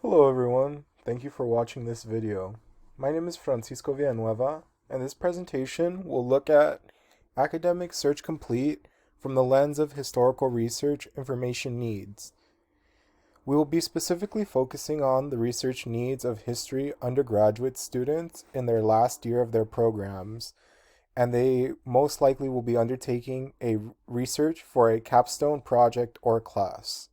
Hello everyone, thank you for watching this video. My name is Francisco Villanueva, and this presentation will look at academic search complete from the lens of historical research information needs. We will be specifically focusing on the research needs of history undergraduate students in their last year of their programs, and they most likely will be undertaking a research for a capstone project or class.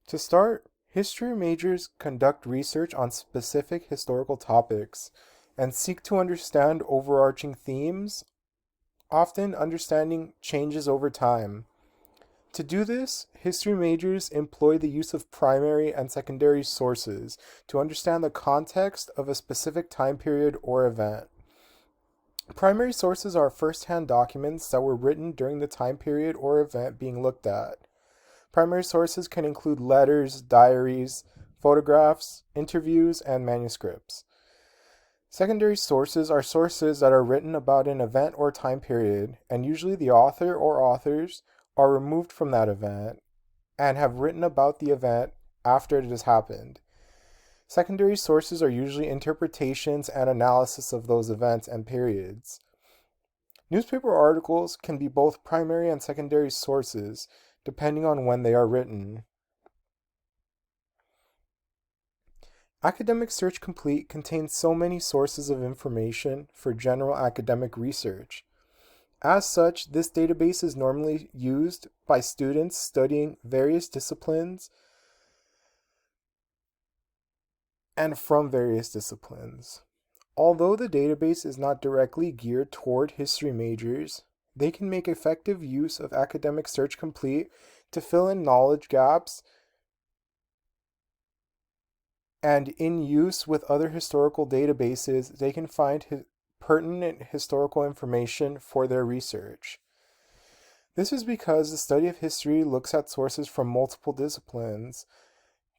To start, history majors conduct research on specific historical topics and seek to understand overarching themes, often understanding changes over time. To do this, history majors employ the use of primary and secondary sources to understand the context of a specific time period or event. Primary sources are first-hand documents that were written during the time period or event being looked at. Primary sources can include letters, diaries, photographs, interviews, and manuscripts. Secondary sources are sources that are written about an event or time period, and usually the author or authors are removed from that event and have written about the event after it has happened. Secondary sources are usually interpretations and analysis of those events and periods. Newspaper articles can be both primary and secondary sources, depending on when they are written. Academic Search Complete contains so many sources of information for general academic research. As such, this database is normally used by students studying various disciplines and from various disciplines. Although the database is not directly geared toward history majors, they can make effective use of Academic Search Complete to fill in knowledge gaps and in use with other historical databases, they can find pertinent historical information for their research. This is because the study of history looks at sources from multiple disciplines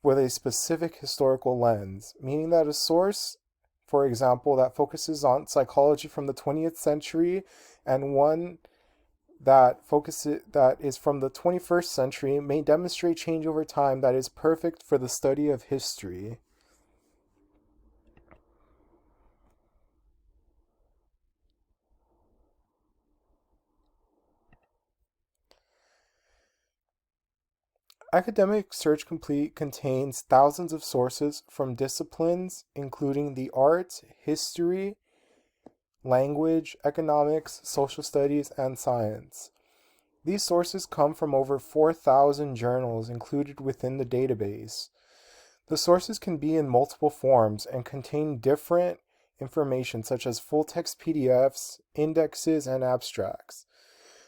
with a specific historical lens, meaning that a source, for example, that focuses on psychology from the 20th century and one that is from the 21st century may demonstrate change over time that is perfect for the study of history. Academic Search Complete contains thousands of sources from disciplines including the arts, history, language, economics, social studies, and science. These sources come from over 4,000 journals included within the database. The sources can be in multiple forms and contain different information such as full-text PDFs, indexes, and abstracts.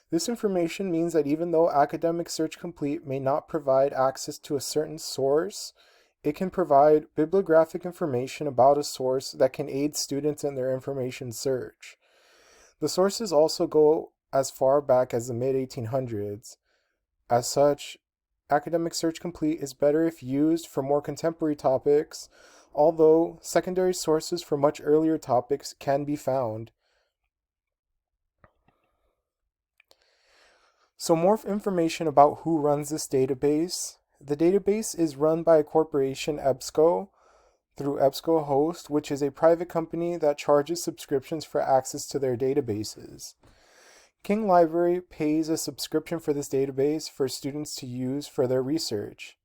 This information means that even though Academic Search Complete may not provide access to a certain source, it can provide bibliographic information about a source that can aid students in their information search. The sources also go as far back as the mid-1800s. As such, Academic Search Complete is better if used for more contemporary topics, although secondary sources for much earlier topics can be found. So more information about who runs this database. The database is run by a corporation, EBSCO, through EBSCOhost, which is a private company that charges subscriptions for access to their databases. King Library pays a subscription for this database for students to use for their research.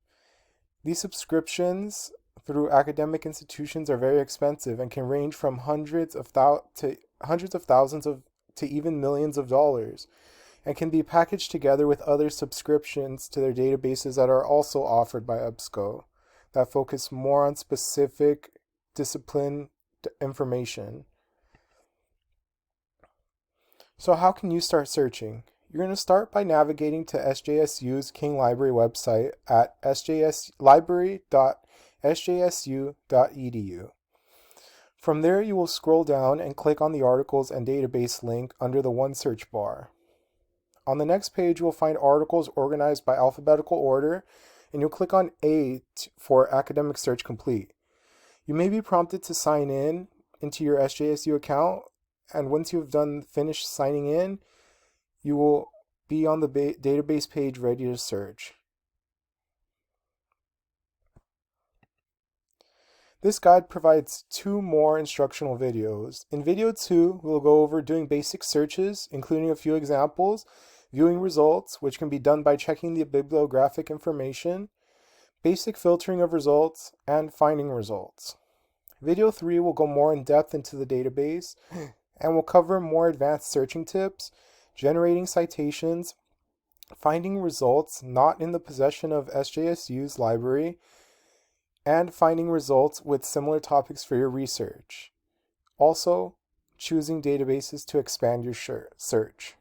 These subscriptions through academic institutions are very expensive and can range from hundreds of thousands to even millions of dollars, and can be packaged together with other subscriptions to their databases that are also offered by EBSCO that focus more on specific discipline information. So how can you start searching? You're going to start by navigating to SJSU's King Library website at library.sjsu.edu. From there, you will scroll down and click on the articles and database link under the one search bar. On the next page, you will find articles organized by alphabetical order, and you'll click on A for Academic Search Complete. You may be prompted to sign in into your SJSU account, and once you've finished signing in, you will be on the database page ready to search. This guide provides 2 more instructional videos. In video 2, we'll go over doing basic searches, including a few examples, viewing results, which can be done by checking the bibliographic information, basic filtering of results, and finding results. Video 3 will go more in depth into the database, and will cover more advanced searching tips, generating citations, finding results not in the possession of SJSU's library, and finding results with similar topics for your research. Also, choosing databases to expand your search.